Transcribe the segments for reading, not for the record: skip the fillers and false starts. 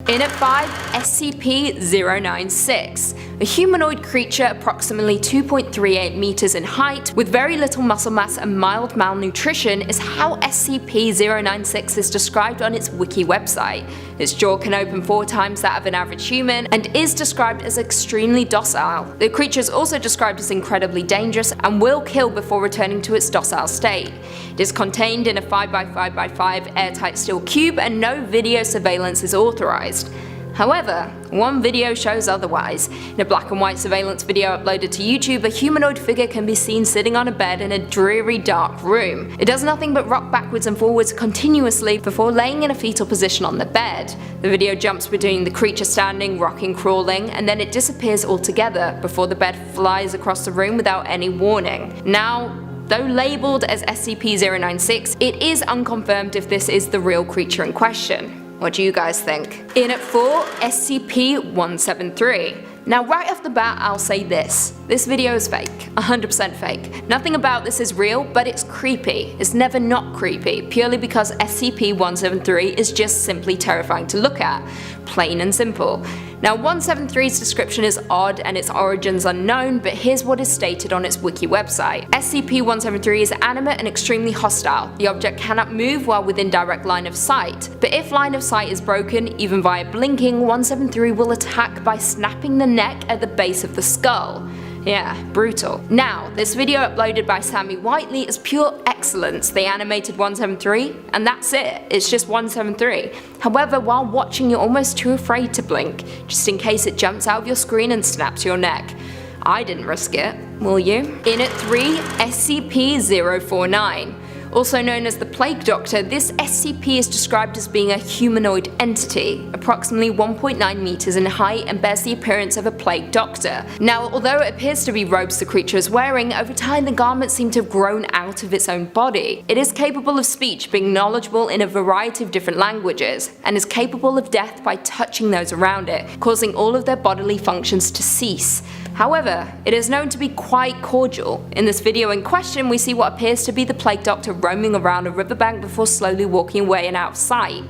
In at 5, SCP-096. A humanoid creature approximately 2.38 meters in height, with very little muscle mass and mild malnutrition is how SCP-096 is described on its wiki website. Its jaw can open 4 times that of an average human, and is described as extremely docile. The creature is also described as incredibly dangerous and will kill before returning to its docile state. It is contained in a 5x5x5 airtight steel cube, and no video surveillance is authorized. However, one video shows otherwise. In a black and white surveillance video uploaded to YouTube, a humanoid figure can be seen sitting on a bed in a dreary dark room. It does nothing but rock backwards and forwards continuously before laying in a fetal position on the bed. The video jumps between the creature standing, rocking, crawling, and then it disappears altogether before the bed flies across the room without any warning. Now, though labelled as SCP-096, it is unconfirmed if this is the real creature in question. What do you guys think? In at 4, SCP-173. Now right off the bat I'll say this video is fake, 100% fake. Nothing about this is real, but it's creepy. It's never not creepy, purely because SCP-173 is just simply terrifying to look at. Plain and simple. Now 173's description is odd and its origins unknown, but here's what is stated on its wiki website. SCP-173 is animate and extremely hostile. The object cannot move while within direct line of sight, but if line of sight is broken, even via blinking, 173 will attack by snapping the neck at the base of the skull. Yeah, brutal. Now, this video uploaded by Sammy Whiteley is pure excellence. They animated 173, and that's it. It's just 173. However, while watching you're almost too afraid to blink, just in case it jumps out of your screen and snaps your neck. I didn't risk it, will you? In at 3, SCP-049. Also known as the Plague Doctor, this SCP is described as being a humanoid entity, approximately 1.9 meters in height, and bears the appearance of a Plague Doctor. Now, although it appears to be robes the creature is wearing, over time the garments seem to have grown out of its own body. It is capable of speech, being knowledgeable in a variety of different languages, and is capable of death by touching those around it, causing all of their bodily functions to cease. However, it is known to be quite cordial. In this video in question, we see what appears to be the Plague Doctor roaming around a riverbank before slowly walking away and out of sight.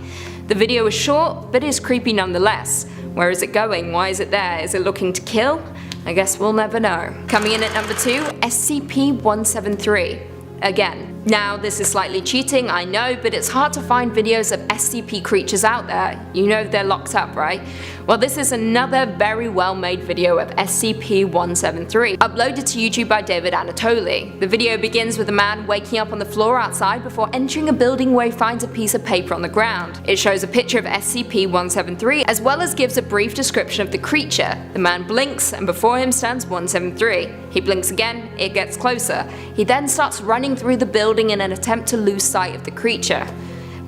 The video is short, but is creepy nonetheless. Where is it going? Why is it there? Is it looking to kill? I guess we'll never know. Coming in at number 2, SCP-173. Again. Now, this is slightly cheating, I know, but it's hard to find videos of SCP creatures out there. You know they're locked up, right? Well, this is another very well made video of SCP-173, uploaded to YouTube by David Anatoly. The video begins with a man waking up on the floor outside before entering a building where he finds a piece of paper on the ground. It shows a picture of SCP-173 as well as gives a brief description of the creature. The man blinks and before him stands 173. He blinks again, it gets closer. He then starts running through the building in an attempt to lose sight of the creature.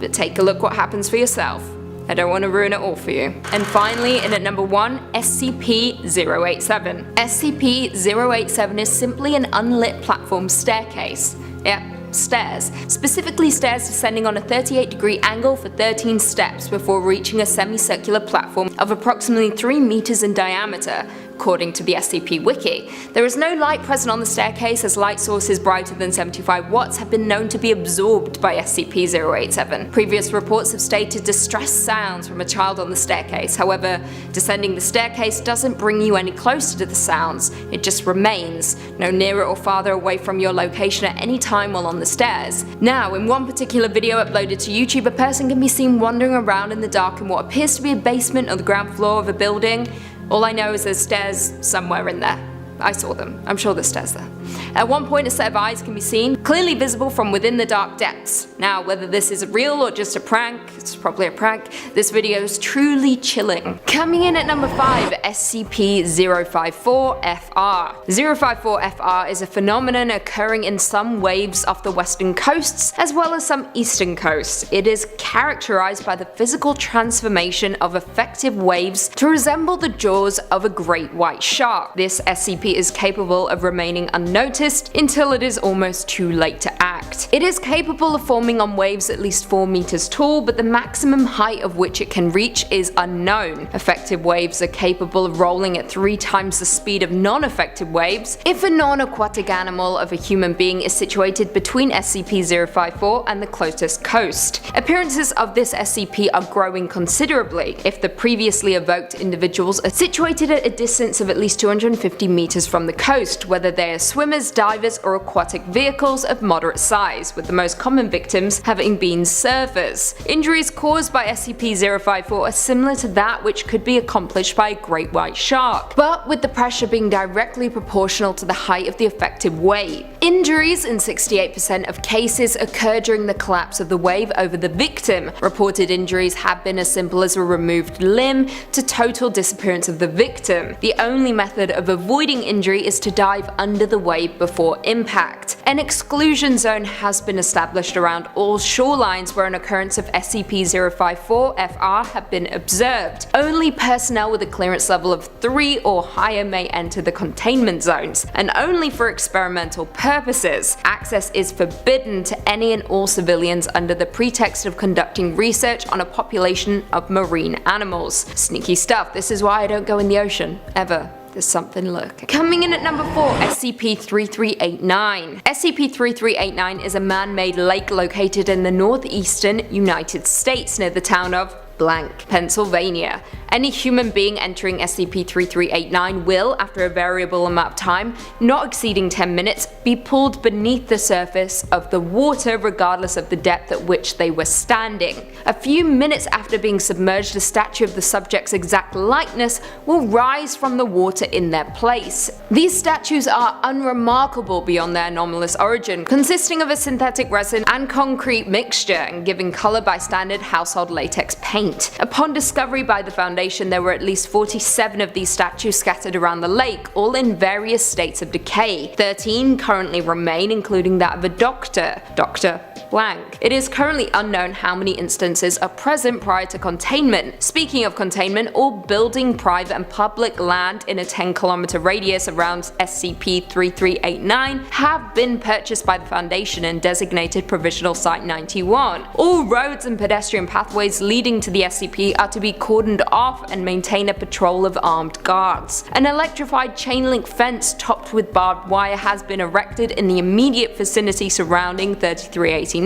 But take a look what happens for yourself. I don't want to ruin it all for you. And finally, in at number 1, SCP-087. SCP-087 is simply an unlit platform staircase. Yep, stairs. Specifically stairs descending on a 38-degree angle for 13 steps before reaching a semicircular platform of approximately 3 meters in diameter, according to the SCP Wiki. There is no light present on the staircase, as light sources brighter than 75 watts have been known to be absorbed by SCP-087. Previous reports have stated distressed sounds from a child on the staircase. However, descending the staircase doesn't bring you any closer to the sounds, it just remains, no nearer or farther away from your location at any time while on the stairs. Now, in one particular video uploaded to YouTube, a person can be seen wandering around in the dark in what appears to be a basement or the ground floor of a building. All I know is there's stairs somewhere in there. I saw them. I'm sure there's stairs there. At one point, a set of eyes can be seen, clearly visible from within the dark depths. Now, whether this is real or just a prank, it's probably a prank, this video is truly chilling. Coming in at number 5, SCP-054-FR. 054-FR is a phenomenon occurring in some waves off the western coasts, as well as some eastern coasts. It is characterized by the physical transformation of effective waves to resemble the jaws of a great white shark. This SCP SCP is capable of remaining unnoticed until it is almost too late to act. It is capable of forming on waves at least 4 meters tall, but the maximum height of which it can reach is unknown. Effective waves are capable of rolling at 3 times the speed of non-effective waves if a non-aquatic animal of a human being is situated between SCP-054 and the closest coast. Appearances of this SCP are growing considerably if the previously evoked individuals are situated at a distance of at least 250 meters from the coast, whether they are swimmers, divers, or aquatic vehicles of moderate size, with the most common victims having been surfers. Injuries caused by SCP-054 are similar to that which could be accomplished by a great white shark, but with the pressure being directly proportional to the height of the effective wave. Injuries in 68% of cases occur during the collapse of the wave over the victim. Reported injuries have been as simple as a removed limb to total disappearance of the victim. The only method of avoiding injury is to dive under the wave before impact. An exclusion zone has been established around all shorelines where an occurrence of SCP-054-FR have been observed. Only personnel with a clearance level of 3 or higher may enter the containment zones, and only for experimental purposes. Access is forbidden to any and all civilians under the pretext of conducting research on a population of marine animals. Sneaky stuff, this is why I don't go in the ocean, ever. There's something lurking. Coming in at number 4, SCP-3389. SCP-3389 is a man-made lake located in the northeastern United States near the town of blank, Pennsylvania. Any human being entering SCP-3389 will, after a variable amount of time, not exceeding 10 minutes, be pulled beneath the surface of the water regardless of the depth at which they were standing. A few minutes after being submerged, a statue of the subject's exact likeness will rise from the water in their place. These statues are unremarkable beyond their anomalous origin, consisting of a synthetic resin and concrete mixture and giving color by standard household latex paint. Upon discovery by the Foundation, there were at least 47 of these statues scattered around the lake, all in various states of decay. 13 currently remain, including that of a Dr. Blank. It is currently unknown how many instances are present prior to containment. Speaking of containment, all building, private and public land in a 10-kilometer radius around SCP-3389 have been purchased by the Foundation and designated Provisional Site 91. All roads and pedestrian pathways leading to the SCP are to be cordoned off and maintain a patrol of armed guards. An electrified chain link fence topped with barbed wire has been erected in the immediate vicinity surrounding 3389.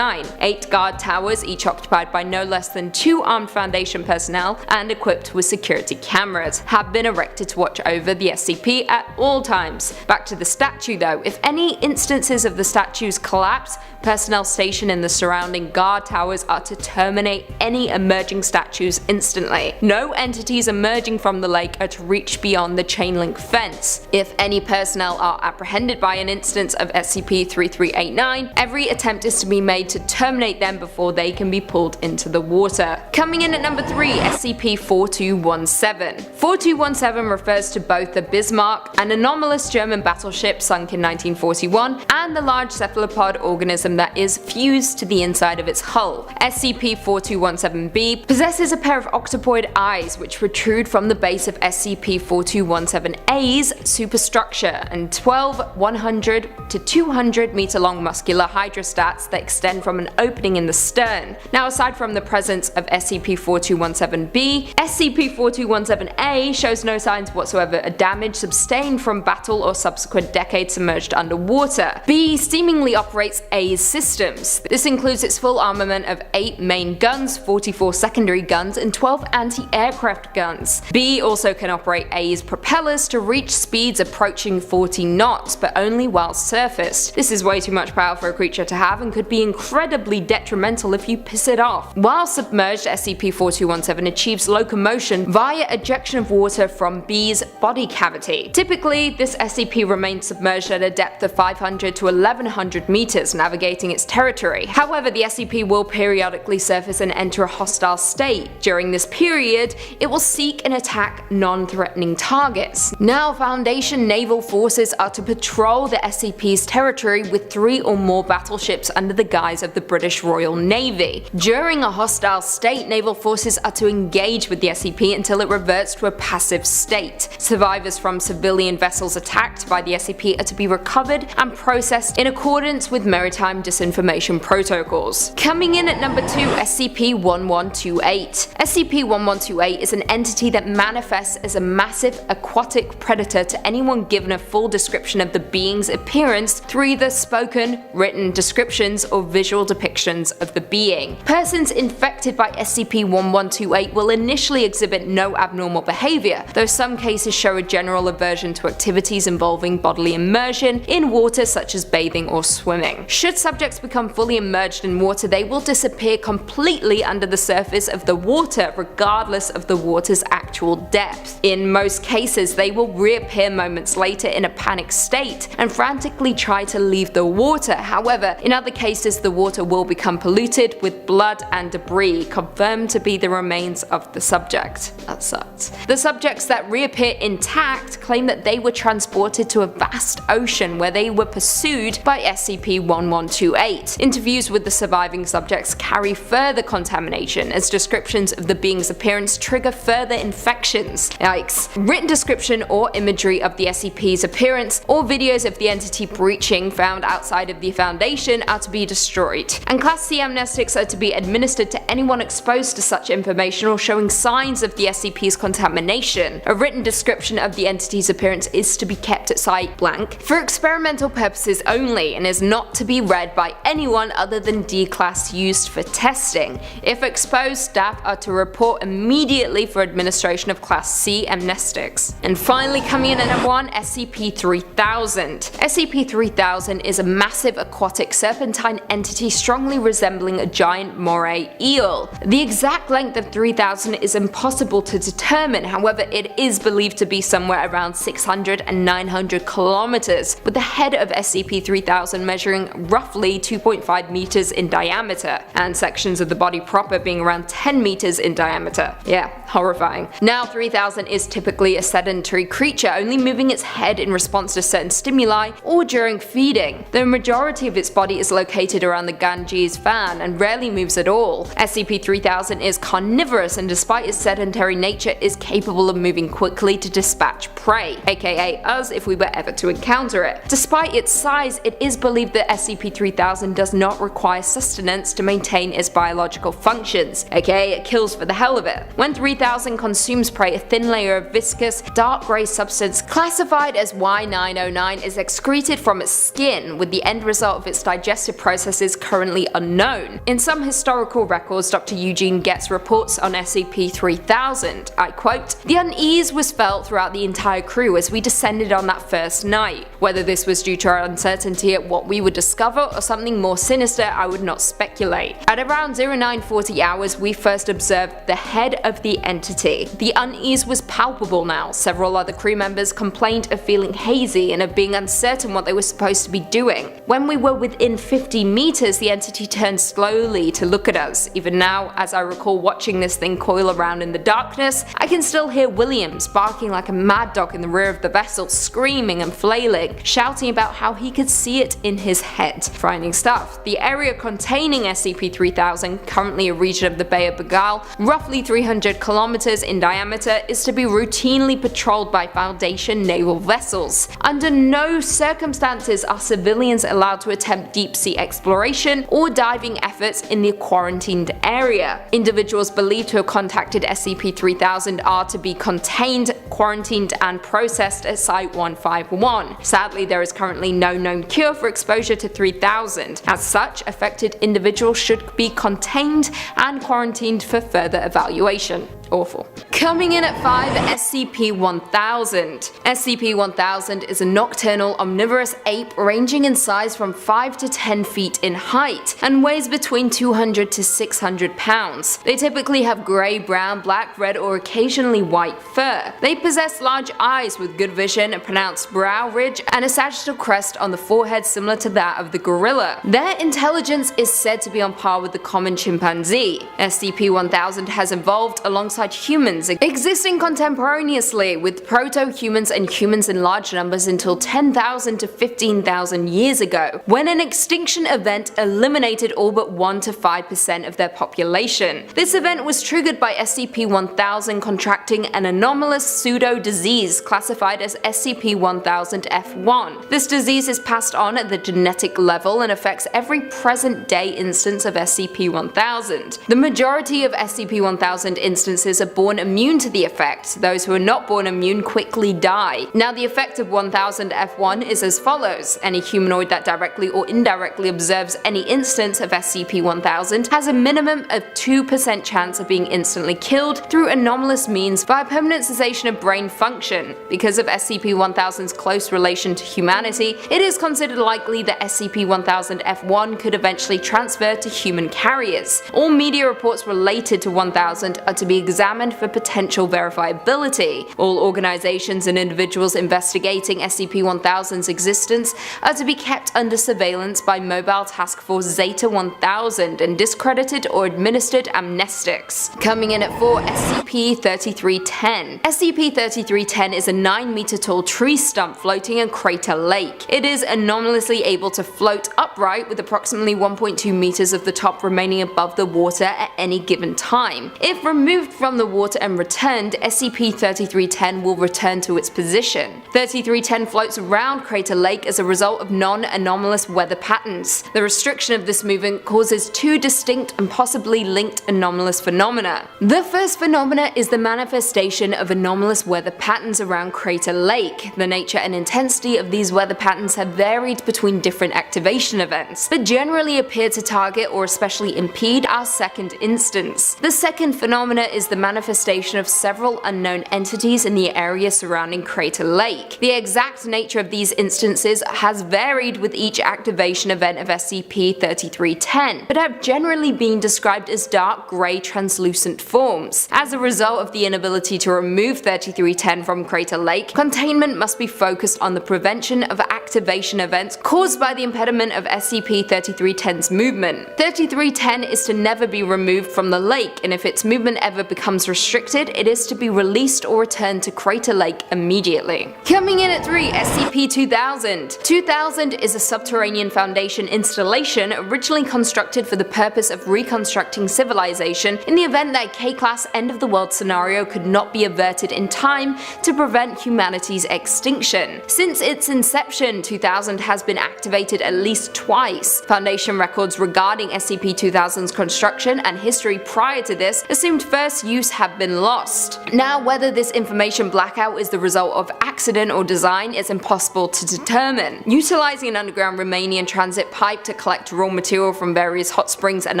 8 guard towers, each occupied by no less than 2 armed Foundation personnel and equipped with security cameras, have been erected to watch over the SCP at all times. Back to the statue though, if any instances of the statue's collapse, personnel stationed in the surrounding guard towers are to terminate any emerging statues instantly. No entities emerging from the lake are to reach beyond the chain link fence. If any personnel are apprehended by an instance of SCP-3389, every attempt is to be made to terminate them before they can be pulled into the water. Coming in at number 3, SCP-4217. 4217 refers to both the Bismarck, an anomalous German battleship sunk in 1941, and the large cephalopod organism that is fused to the inside of its hull. SCP-4217-B possesses a pair of octopoid eyes which protrude from the base of SCP-4217-A's superstructure and 12 100 to 200 meter long muscular hydrostats that extend from an opening in the stern. Now, aside from the presence of SCP-4217-B, SCP-4217-A shows no signs whatsoever of damage sustained from battle or subsequent decades submerged underwater. B seemingly operates A's systems. This includes its full armament of 8 main guns, 44 secondary guns, and 12 anti-aircraft guns. B also can operate A's propellers to reach speeds approaching 40 knots, but only while surfaced. This is way too much power for a creature to have and could be incredibly detrimental if you piss it off. While submerged, SCP-4217 achieves locomotion via ejection of water from B's body cavity. Typically, this SCP remains submerged at a depth of 500 to 1100 meters, navigating its territory. However, the SCP will periodically surface and enter a hostile state. During this period, it will seek and attack non-threatening targets. Now, Foundation naval forces are to patrol the SCP SCP's territory with 3 or more battleships under the guise of the British Royal Navy. During a hostile state, naval forces are to engage with the SCP until it reverts to a passive state. Survivors from civilian vessels attacked by the SCP are to be recovered and processed in accordance with maritime disinformation protocols. Coming in at number 2, SCP-1128. SCP-1128 is an entity that manifests as a massive aquatic predator to anyone given a full description of the being's appearance through either spoken, written descriptions, or visual depictions of the being. Persons infected by SCP-1128 will initially exhibit no abnormal behavior, though some cases show a general aversion to activities involving bodily immersion in water such as bathing or swimming. Should subjects become fully immersed in water, they will disappear completely under the surface of the water regardless of the water's actual depth. In most cases, they will reappear moments later in a panicked state and frantically try to leave the water. However, in other cases the water will become polluted with blood and debris, confirmed to be the remains of the subject. That sucks. The subjects that reappear intact claim that they were transported to a vast ocean where they were pursued by SCP-1128. Interviews with the surviving subjects carry further contamination, as descriptions of the being's appearance trigger further infections. Yikes. Written description or imagery of the SCP's appearance or videos of the entity breaching found outside of the Foundation are to be destroyed, and Class C amnestics are to be administered to anyone exposed to such information or showing signs of the SCP's contamination. A written description of the entity's appearance is to be kept at site blank for experimental purposes only and is not to be read by anyone other than D-Class used for testing. If exposed, staff are to report immediately for administration of Class C amnestics. And finally, coming in at number 1, SCP-3000. SCP-3000 is a massive aquatic serpentine entity strongly resembling a giant moray eel. The exact length of 3000 is impossible to determine, however it is believed to be somewhere around 600 and 900 kilometers, with the head of SCP-3000 measuring roughly 2.5 meters in diameter, and sections of the body proper being around 10 meters in diameter. Yeah, horrifying. Now 3000 is typically a sedentary creature, only moving its head in response to certain stimuli or during feeding. The majority of its body is located around the Ganges fan and rarely moves at all. SCP-3000 is carnivorous and despite its sedentary nature is capable of moving quickly to dispatch prey, aka us if we were ever to encounter it. Despite its size, it is believed that SCP-3000 does not require sustenance to maintain its biological functions, aka it kills for the hell of it. When 3000 consumes prey, a thin layer of viscous, dark grey substance classified as Y909 is excreted from its skin, with the end result of its digestive processes currently unknown. In some historical records, Dr. Eugene Getz reports on SCP-3000, I quote, "The unease was felt throughout the entire crew as we descended on that first night. Whether this was due to our uncertainty at what we would discover or something more sinister, I would not speculate. At around 0940 hours, we first observed the head of the entity. The unease was palpable now. Several other crew members complained of feeling hazy and of being uncertain what they were supposed to be doing. When we were within 50 meters, the entity turned slowly to look at us. Even now, as I recall watching this thing coil around in the darkness, I can still hear Williams barking like a mad dog in the rear of the vessel, screaming and flailing, shouting about how he could see it in his head. Frightening stuff. The area containing SCP-3000, currently a region of the Bay of Bengal, roughly 300 kilometers in diameter, is to be routinely patrolled by Foundation naval vessels. Under no circumstances are civilians allowed to attempt deep-sea exploration or diving efforts in the quarantined area. Individuals believed to have contacted SCP-3000 are to be contained, quarantined, and processed at Site-151. Sadly, there is currently no known cure for exposure to 3000. As such, affected individuals should be contained and quarantined for further evaluation. Awful. Coming in at 5, SCP-1000. SCP-1000 is a nocturnal omnivorous ape ranging in size from 5 to 10 feet in height and weighs between 200 to 600 pounds. They typically have grey, brown, black, red, or occasionally white fur. They possess large eyes with good vision, a pronounced brow ridge, and a sagittal crest on the forehead similar to that of the gorilla. Their intelligence is said to be on par with the common chimpanzee. SCP-1000 has evolved alongside alongside humans, existing contemporaneously with proto-humans and humans in large numbers until 10,000 to 15,000 years ago, when an extinction event eliminated all but 1 to 5% of their population. This event was triggered by SCP-1000 contracting an anomalous pseudo-disease classified as SCP-1000-F1. This disease is passed on at the genetic level and affects every present-day instance of SCP-1000. The majority of SCP-1000 instances are born immune to the effect. Those who are not born immune quickly die. Now, the effect of 1000-F1 is as follows. Any humanoid that directly or indirectly observes any instance of SCP-1000 has a minimum of 2% chance of being instantly killed through anomalous means via permanent cessation of brain function. Because of SCP-1000's close relation to humanity, it is considered likely that SCP-1000-F1 could eventually transfer to human carriers. All media reports related to 1000 are to be examined for potential verifiability. All organizations and individuals investigating SCP-1000's existence are to be kept under surveillance by Mobile Task Force Zeta-1000 and discredited or administered amnestics. Coming in at 4, SCP-3310. SCP-3310 is a 9-meter tall tree stump floating in Crater Lake. It is anomalously able to float upright with approximately 1.2 meters of the top remaining above the water at any given time. If removed from the water and returned, SCP-3310 will return to its position. 3310 floats around Crater Lake as a result of non-anomalous weather patterns. The restriction of this movement causes 2 distinct and possibly linked anomalous phenomena. The first phenomena is the manifestation of anomalous weather patterns around Crater Lake. The nature and intensity of these weather patterns have varied between different activation events, but generally appear to target or especially impede our second instance. The second phenomena is the manifestation of several unknown entities in the area surrounding Crater Lake. The exact nature of these instances has varied with each activation event of SCP-3310, but have generally been described as dark grey translucent forms. As a result of the inability to remove 3310 from Crater Lake, containment must be focused on the prevention of activation events caused by the impediment of SCP-3310's movement. 3310 is to never be removed from the lake, and if its movement ever becomes restricted, it is to be released or returned to Crater Lake immediately. Coming in at 3, SCP-2000. 2000 is a subterranean Foundation installation originally constructed for the purpose of reconstructing civilization in the event that a K-class end-of-the-world scenario could not be averted in time to prevent humanity's extinction. Since its inception, 2000 has been activated at least twice. Foundation records regarding SCP-2000's construction and history prior to this assumed first use have been lost. Now, whether this information blackout is the result of accident or design is impossible to determine. Utilizing an underground Romanian transit pipe to collect raw material from various hot springs and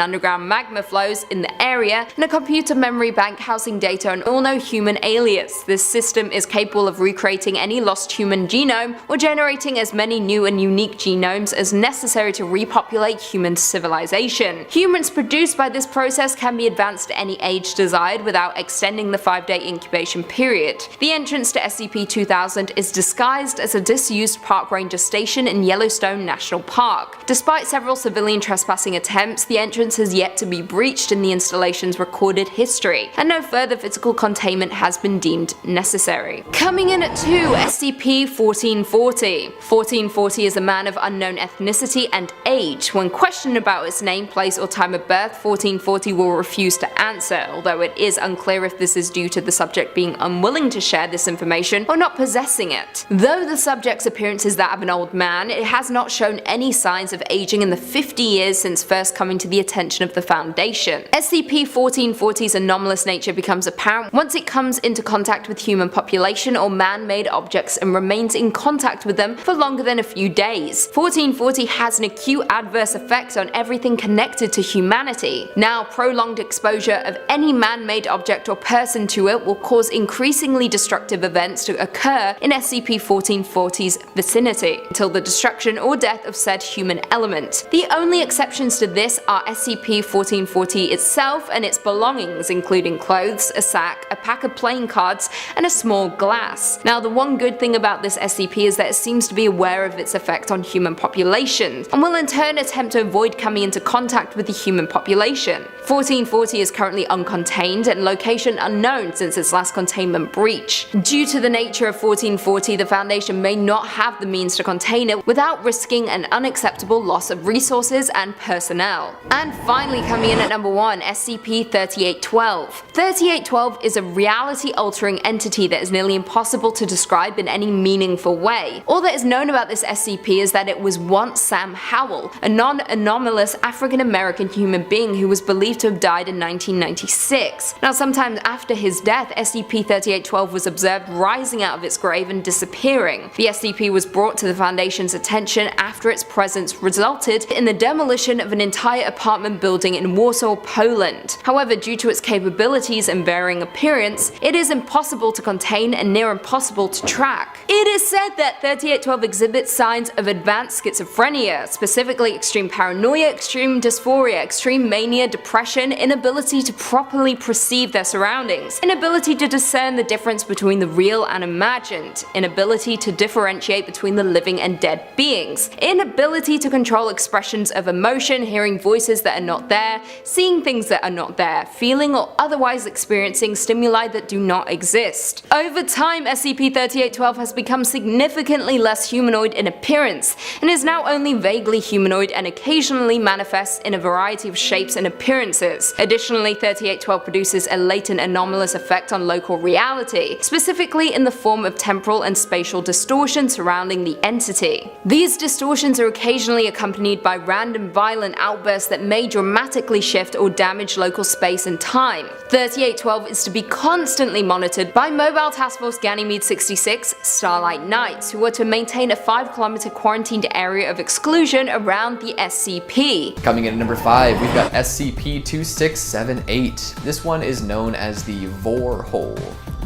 underground magma flows in the area, and a computer memory bank housing data on all known human alias, this system is capable of recreating any lost human genome or generating as many new and unique genomes as necessary to repopulate human civilization. Humans produced by this process can be advanced to any age desired without extending the 5-day incubation period. The entrance to SCP-2000 is disguised as a disused park ranger station in Yellowstone National Park. Despite several civilian trespassing attempts, the entrance has yet to be breached in the installation's recorded history, and no further physical containment has been deemed necessary. Coming in at 2, SCP-1440. 1440 is a man of unknown ethnicity and age. When questioned about its name, place, or time of birth, 1440 will refuse to answer, although it is unclear if this is due to the subject being unwilling to share this information or not possessing it. Though the subject's appearance is that of an old man, it has not shown any signs of aging in the 50 years since first coming to the attention of the Foundation. SCP-1440's anomalous nature becomes apparent once it comes into contact with human population or man-made objects and remains in contact with them for longer than a few days. 1440 has an acute adverse effect on everything connected to humanity. Now, prolonged exposure of any man-made object or person to it will cause increasingly destructive events to occur in SCP-1440's vicinity, until the destruction or death of said human element. The only exceptions to this are SCP-1440 itself and its belongings, including clothes, a sack, a pack of playing cards, and a small glass. Now, the one good thing about this SCP is that it seems to be aware of its effect on human populations, and will in turn attempt to avoid coming into contact with the human population. 1440 is currently uncontained and location unknown since its last containment breach. Due to the nature of 1440, the Foundation may not have the means to contain it without risking an unacceptable loss of resources and personnel. And finally, coming in at number 1, SCP-3812. 3812 is a reality-altering entity that is nearly impossible to describe in any meaningful way. All that is known about this SCP is that it was once Sam Howell, a non-anomalous African-American human being who was believed to have died in 1996. Now, sometime after his death, SCP-3812 was observed rising out of its grave and disappearing. The SCP was brought to the Foundation's attention after its presence resulted in the demolition of an entire apartment building in Warsaw, Poland. However, due to its capabilities and varying appearance, it is impossible to contain and near impossible to track. It is said that 3812 exhibits signs of advanced schizophrenia, specifically extreme paranoia, extreme dysphoria, extreme mania, depression, inability to properly perceive their surroundings, inability to discern the difference between the real and imagined, inability to differentiate between the living and dead beings, inability to control expressions of emotion, hearing voices that are not there, seeing things that are not there, feeling or otherwise experiencing stimuli that do not exist. Over time, SCP-3812 has become significantly less humanoid in appearance, and is now only vaguely humanoid and occasionally manifests in a variety of shapes and appearances. Additionally, 3812 produces a latent anomalous effect on local reality, specifically in the form of temporal and spatial distortion surrounding the entity. These distortions are occasionally accompanied by random violent outbursts that may dramatically shift or damage local space and time. 3812 is to be constantly monitored by Mobile Task Force Ganymede 66 Starlight Knights, who are to maintain a 5-kilometer quarantined area of exclusion around the SCP. Coming in at number 5, we've got SCP-2678. This one is known as the Vor Hole.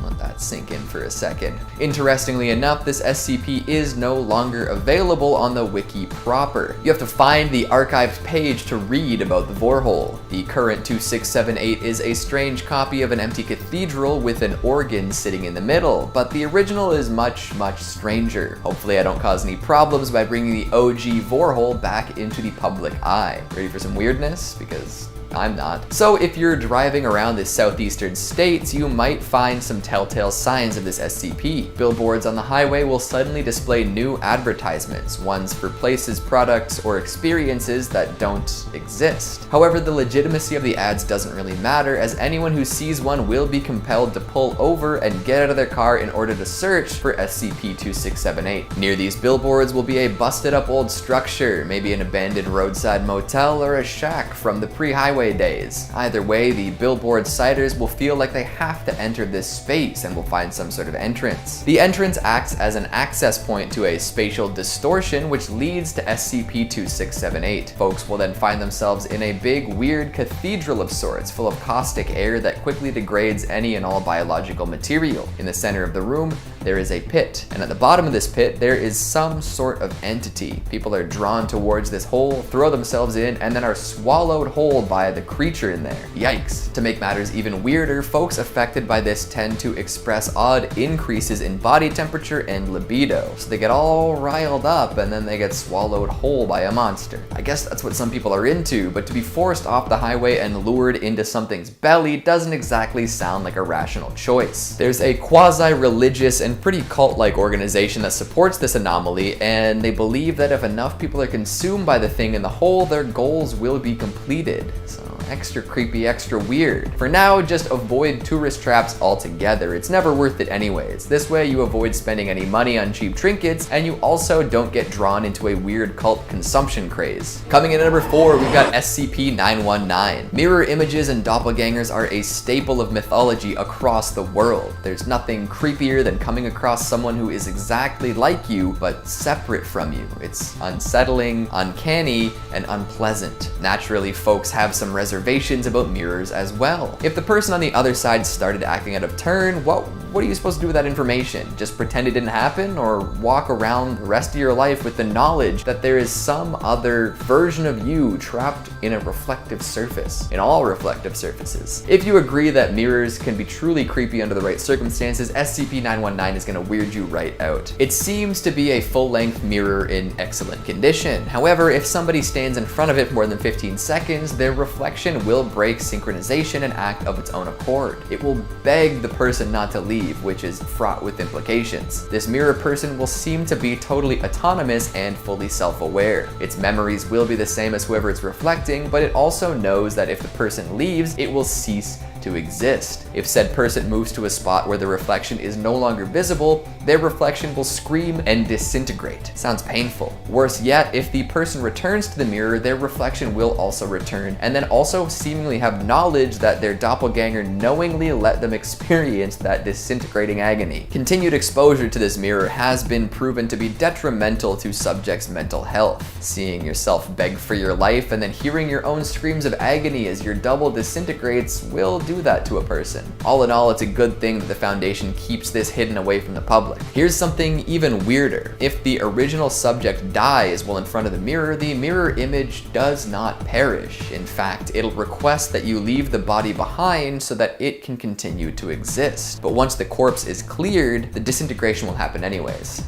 Let that sink in for a second. Interestingly enough, this SCP is no longer available on the wiki proper. You have to find the archived page to read about the Vor Hole. The current 2678 is a strange copy of an empty cathedral with an organ sitting in the middle, but the original is much, much stranger. Hopefully I don't cause any problems by bringing the OG Vor Hole back into the public eye. Ready for some weirdness? Because I'm not. So if you're driving around the southeastern states, you might find some telltale signs of this SCP. Billboards on the highway will suddenly display new advertisements, ones for places, products, or experiences that don't exist. However, the legitimacy of the ads doesn't really matter, as anyone who sees one will be compelled to pull over and get out of their car in order to search for SCP-2678. Near these billboards will be a busted up old structure, maybe an abandoned roadside motel or a shack from the pre-highway days. Either way, the billboard sighters will feel like they have to enter this space and will find some sort of entrance. The entrance acts as an access point to a spatial distortion which leads to SCP-2678. Folks will then find themselves in a big, weird cathedral of sorts, full of caustic air that quickly degrades any and all biological material. In the center of the room, there is a pit, and at the bottom of this pit, there is some sort of entity. People are drawn towards this hole, throw themselves in, and then are swallowed whole by the creature in there. Yikes. To make matters even weirder, folks affected by this tend to express odd increases in body temperature and libido. So they get all riled up and then they get swallowed whole by a monster. I guess that's what some people are into, but to be forced off the highway and lured into something's belly doesn't exactly sound like a rational choice. There's a quasi-religious and pretty cult-like organization that supports this anomaly, and they believe that if enough people are consumed by the thing in the hole, their goals will be completed. So extra creepy, extra weird. For now, just avoid tourist traps altogether. It's never worth it anyways. This way you avoid spending any money on cheap trinkets, and you also don't get drawn into a weird cult consumption craze. Coming in at number 4, we've got SCP-919. Mirror images and doppelgangers are a staple of mythology across the world. There's nothing creepier than coming across someone who is exactly like you, but separate from you. It's unsettling, uncanny, and unpleasant. Naturally, folks have some reservations about mirrors as well. If the person on the other side started acting out of turn, what what are you supposed to do with that information? Just pretend it didn't happen, or walk around the rest of your life with the knowledge that there is some other version of you trapped in a reflective surface, in all reflective surfaces? If you agree that mirrors can be truly creepy under the right circumstances, SCP-919 is going to weird you right out. It seems to be a full-length mirror in excellent condition. However, if somebody stands in front of it for more than 15 seconds, their reflection will break synchronization and act of its own accord. It will beg the person not to leave, which is fraught with implications. This mirror person will seem to be totally autonomous and fully self-aware. Its memories will be the same as whoever it's reflecting, but it also knows that if the person leaves, it will cease to exist. If said person moves to a spot where the reflection is no longer visible, their reflection will scream and disintegrate. Sounds painful. Worse yet, if the person returns to the mirror, their reflection will also return, and then also seemingly have knowledge that their doppelganger knowingly let them experience that disintegrating agony. Continued exposure to this mirror has been proven to be detrimental to subjects' mental health. Seeing yourself beg for your life and then hearing your own screams of agony as your double disintegrates will do that to a person. All in all, it's a good thing that the Foundation keeps this hidden away from the public. Here's something even weirder. If the original subject dies while in front of the mirror image does not perish. In fact, it'll request that you leave the body behind so that it can continue to exist. But once the corpse is cleared, the disintegration will happen anyways.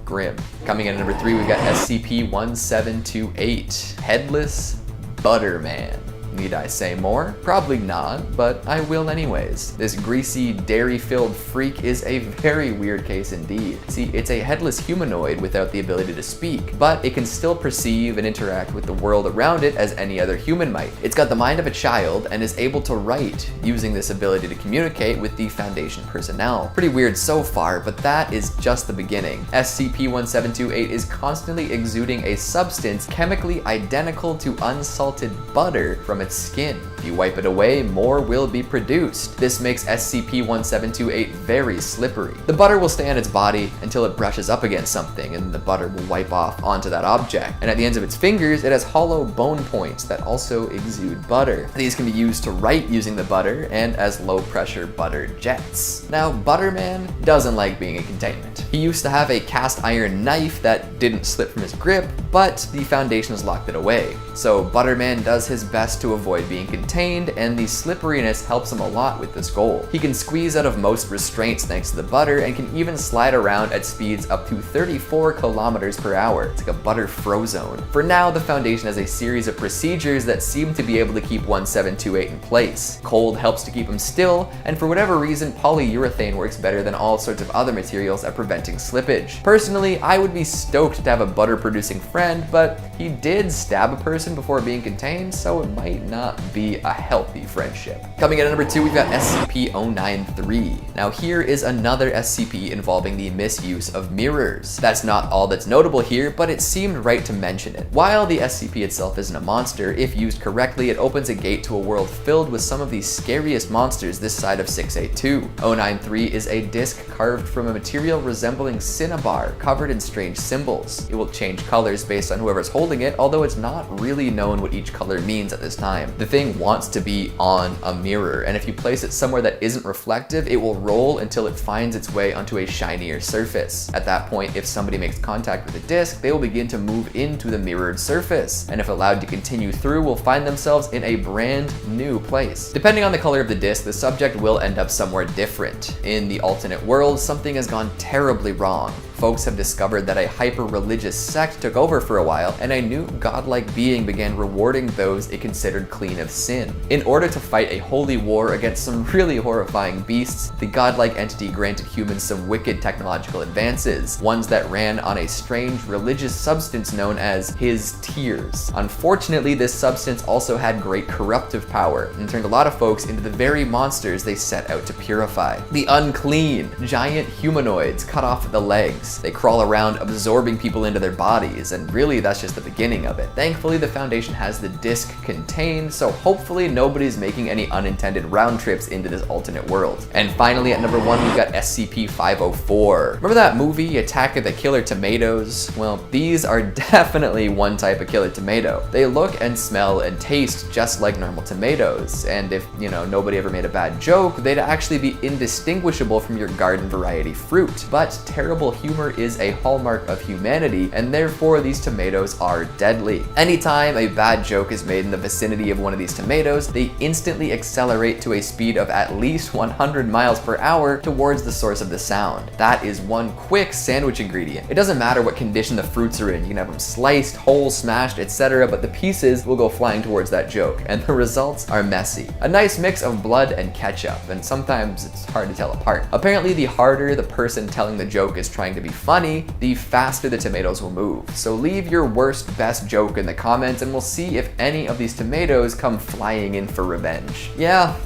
Grim. Coming in at number 3, we've got SCP-1728, Headless Butterman. Need I say more? Probably not, but I will anyways. This greasy, dairy-filled freak is a very weird case indeed. See, it's a headless humanoid without the ability to speak, but it can still perceive and interact with the world around it as any other human might. It's got the mind of a child and is able to write, using this ability to communicate with the Foundation personnel. Pretty weird so far, but that is just the beginning. SCP-1728 is constantly exuding a substance chemically identical to unsalted butter from its skin. If you wipe it away, more will be produced. This makes SCP-1728 very slippery. The butter will stay on its body until it brushes up against something, and the butter will wipe off onto that object. And at the ends of its fingers, it has hollow bone points that also exude butter. These can be used to write using the butter and as low-pressure butter jets. Now, Butterman doesn't like being in containment. He used to have a cast iron knife that didn't slip from his grip, but the Foundation has locked it away. So Butterman does his best to avoid being contained, and the slipperiness helps him a lot with this goal. He can squeeze out of most restraints thanks to the butter, and can even slide around at speeds up to 34 kilometers per hour. It's like a butter frozone. For now, the Foundation has a series of procedures that seem to be able to keep 1728 in place. Cold helps to keep him still, and for whatever reason, polyurethane works better than all sorts of other materials at preventing slippage. Personally, I would be stoked to have a butter-producing friend, but he did stab a person before being contained, so it might not be a healthy friendship. Coming in at number 2, we've got SCP-093. Now here is another SCP involving the misuse of mirrors. That's not all that's notable here, but it seemed right to mention it. While the SCP itself isn't a monster, if used correctly, it opens a gate to a world filled with some of the scariest monsters this side of 682. 093 is a disc carved from a material resembling cinnabar, covered in strange symbols. It will change colors based on whoever's holding it, although it's not really known what each color means at this time. The thing wants to be on a mirror, and if you place it somewhere that isn't reflective, it will roll until it finds its way onto a shinier surface. At that point, if somebody makes contact with the disc, they will begin to move into the mirrored surface, and if allowed to continue through, will find themselves in a brand new place. Depending on the color of the disc, the subject will end up somewhere different. In the alternate world, something has gone terribly wrong. Folks have discovered that a hyper-religious sect took over for a while, and a new godlike being began rewarding those it considered clean of sin. In order to fight a holy war against some really horrifying beasts, the godlike entity granted humans some wicked technological advances, ones that ran on a strange religious substance known as his tears. Unfortunately, this substance also had great corruptive power, and turned a lot of folks into the very monsters they set out to purify. The unclean, giant humanoids cut off the legs, bugs. They crawl around absorbing people into their bodies, and really that's just the beginning of it. Thankfully, the Foundation has the disk contained, so hopefully nobody's making any unintended round trips into this alternate world. And finally, at number 1, we've got SCP-504. Remember that movie, Attack of the Killer Tomatoes? Well, these are definitely one type of killer tomato. They look and smell and taste just like normal tomatoes, and if, nobody ever made a bad joke, they'd actually be indistinguishable from your garden variety fruit. But terrible humor is a hallmark of humanity, and therefore these tomatoes are deadly. Anytime a bad joke is made in the vicinity of one of these tomatoes, they instantly accelerate to a speed of at least 100 miles per hour towards the source of the sound. That is one quick sandwich ingredient. It doesn't matter what condition the fruits are in. You can have them sliced, whole, smashed, etc., but the pieces will go flying towards that joke, and the results are messy. A nice mix of blood and ketchup, and sometimes it's hard to tell apart. Apparently, the harder the person telling the joke is trying to be funny, the faster the tomatoes will move. So leave your worst, best joke in the comments, and we'll see if any of these tomatoes come flying in for revenge. Yeah,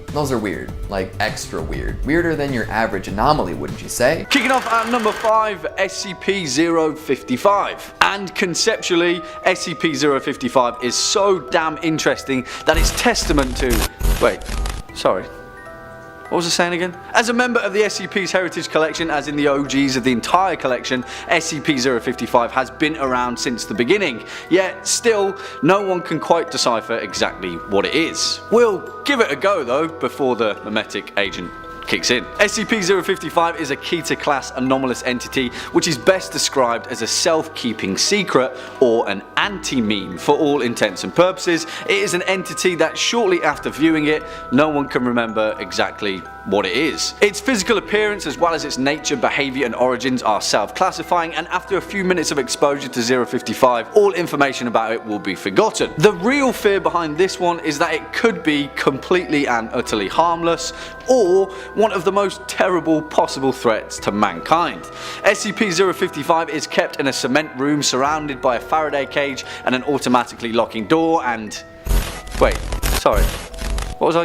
those are weird, like extra weird. Weirder than your average anomaly, wouldn't you say? Kicking off at number 5, SCP-055. And conceptually, SCP-055 is so damn interesting that it's testament to... Wait, sorry. What was I saying again? As a member of the SCP's Heritage Collection, as in the OGs of the entire collection, SCP-055 has been around since the beginning, yet still, no one can quite decipher exactly what it is. We'll give it a go though, before the memetic agent kicks in. SCP-055 is a Keter-class anomalous entity which is best described as a self-keeping secret or an anti-meme for all intents and purposes. It is an entity that shortly after viewing it, no one can remember exactly what it is. Its physical appearance as well as its nature, behaviour and origins are self-classifying, and after a few minutes of exposure to 055, all information about it will be forgotten. The real fear behind this one is that it could be completely and utterly harmless, or one of the most terrible possible threats to mankind. SCP-055 is kept in a cement room surrounded by a Faraday cage and an automatically locking door and... Wait, sorry. What was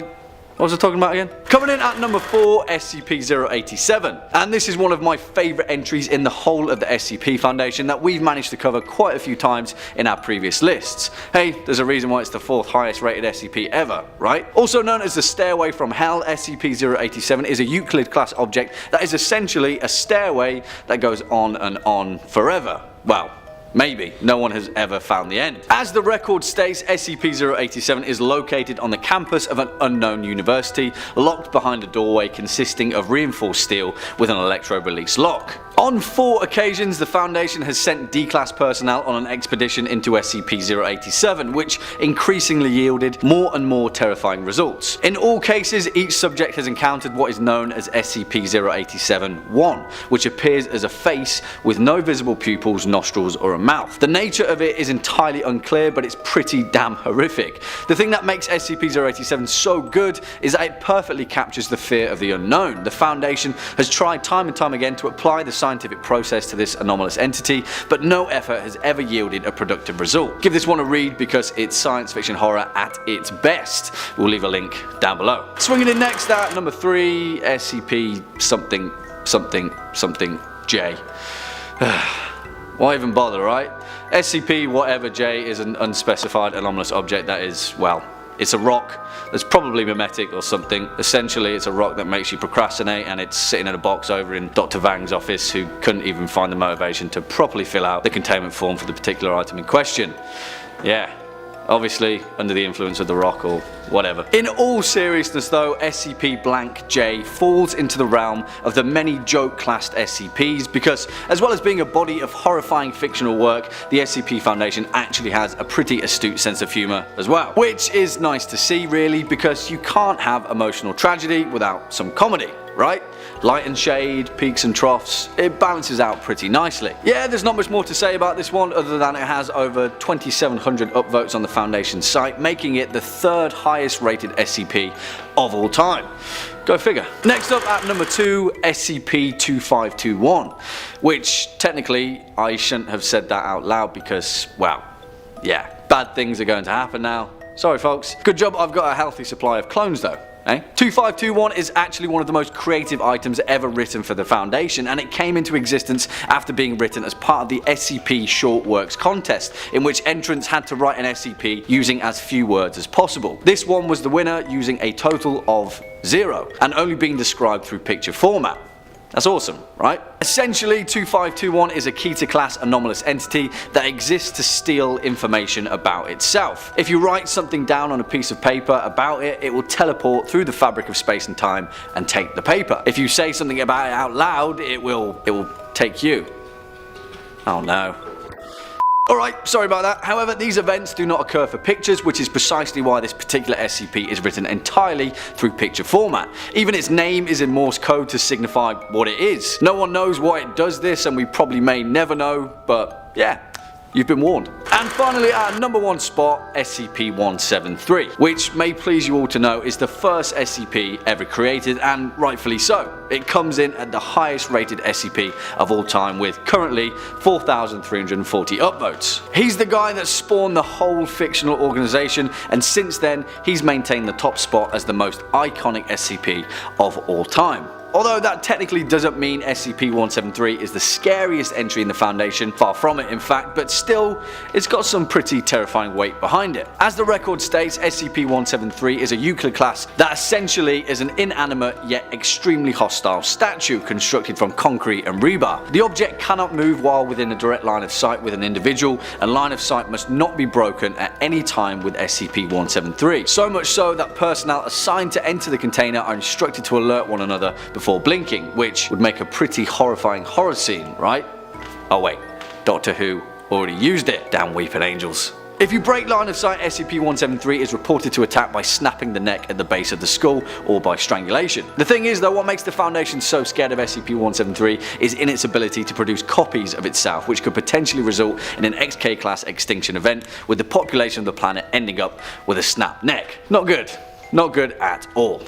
I talking about again? Coming in at number 4, SCP-087. And this is one of my favourite entries in the whole of the SCP Foundation that we've managed to cover quite a few times in our previous lists. Hey, there's a reason why it's the 4th highest rated SCP ever, right? Also known as the Stairway from Hell, SCP-087 is a Euclid class object that is essentially a stairway that goes on and on forever. Well, maybe. No one has ever found the end. As the record states, SCP-087 is located on the campus of an unknown university, locked behind a doorway consisting of reinforced steel with an electro-release lock. On 4 occasions, the Foundation has sent D-Class personnel on an expedition into SCP-087, which increasingly yielded more and more terrifying results. In all cases, each subject has encountered what is known as SCP-087-1, which appears as a face with no visible pupils, nostrils, or a mouth. The nature of it is entirely unclear, but it's pretty damn horrific. The thing that makes SCP-087 so good is that it perfectly captures the fear of the unknown. The Foundation has tried time and time again to apply the scientific process to this anomalous entity, but no effort has ever yielded a productive result. Give this one a read because it's science fiction horror at its best. We'll leave a link down below. Swinging in next at number 3, SCP something something something J. Why even bother, right? SCP whatever J is an unspecified anomalous object that is, well, it's a rock that's probably memetic or something. Essentially, it's a rock that makes you procrastinate, and it's sitting in a box over in Dr. Vang's office, who couldn't even find the motivation to properly fill out the containment form for the particular item in question. Yeah. Obviously under the influence of the rock or whatever. In all seriousness though, SCP-J falls into the realm of the many joke-classed SCPs because, as well as being a body of horrifying fictional work, the SCP Foundation actually has a pretty astute sense of humour as well. Which is nice to see really, because you can't have emotional tragedy without some comedy, right? Light and shade, peaks and troughs, it balances out pretty nicely. Yeah, there's not much more to say about this one other than it has over 2,700 upvotes on the Foundation site, making it the 3rd highest rated SCP of all time. Go figure. Next up at number 2, SCP-2521, which technically I shouldn't have said that out loud because, well, yeah, bad things are going to happen now. Sorry folks. Good job I've got a healthy supply of clones though. 2521 is actually one of the most creative items ever written for the Foundation, and it came into existence after being written as part of the SCP Short Works contest, in which entrants had to write an SCP using as few words as possible. This one was the winner, using a total of 0, and only being described through picture format. That's awesome, right? Essentially, 2521 is a Keter-class anomalous entity that exists to steal information about itself. If you write something down on a piece of paper about it, it will teleport through the fabric of space and time and take the paper. If you say something about it out loud, it will take you. Oh no. Alright, sorry about that. However, these events do not occur for pictures, which is precisely why this particular SCP is written entirely through picture format. Even its name is in Morse code to signify what it is. No one knows why it does this, and we probably may never know, but yeah. You've been warned. And finally, our number 1 spot, SCP-173, which may please you all to know is the first SCP ever created, and rightfully so. It comes in at the highest rated SCP of all time, with currently 4,340 upvotes. He's the guy that spawned the whole fictional organization, and since then he's maintained the top spot as the most iconic SCP of all time. Although that technically doesn't mean SCP-173 is the scariest entry in the Foundation, far from it in fact, but still, it's got some pretty terrifying weight behind it. As the record states, SCP-173 is a Euclid class that essentially is an inanimate yet extremely hostile statue constructed from concrete and rebar. The object cannot move while within a direct line of sight with an individual, and line of sight must not be broken at any time with SCP-173. So much so that personnel assigned to enter the container are instructed to alert one another before blinking, which would make a pretty horrifying horror scene, right? Oh wait, Doctor Who already used it, damn weeping angels. If you break line of sight, SCP-173 is reported to attack by snapping the neck at the base of the skull or by strangulation. The thing is though, what makes the Foundation so scared of SCP-173 is in its ability to produce copies of itself, which could potentially result in an XK class extinction event, with the population of the planet ending up with a snapped neck. Not good. Not good at all.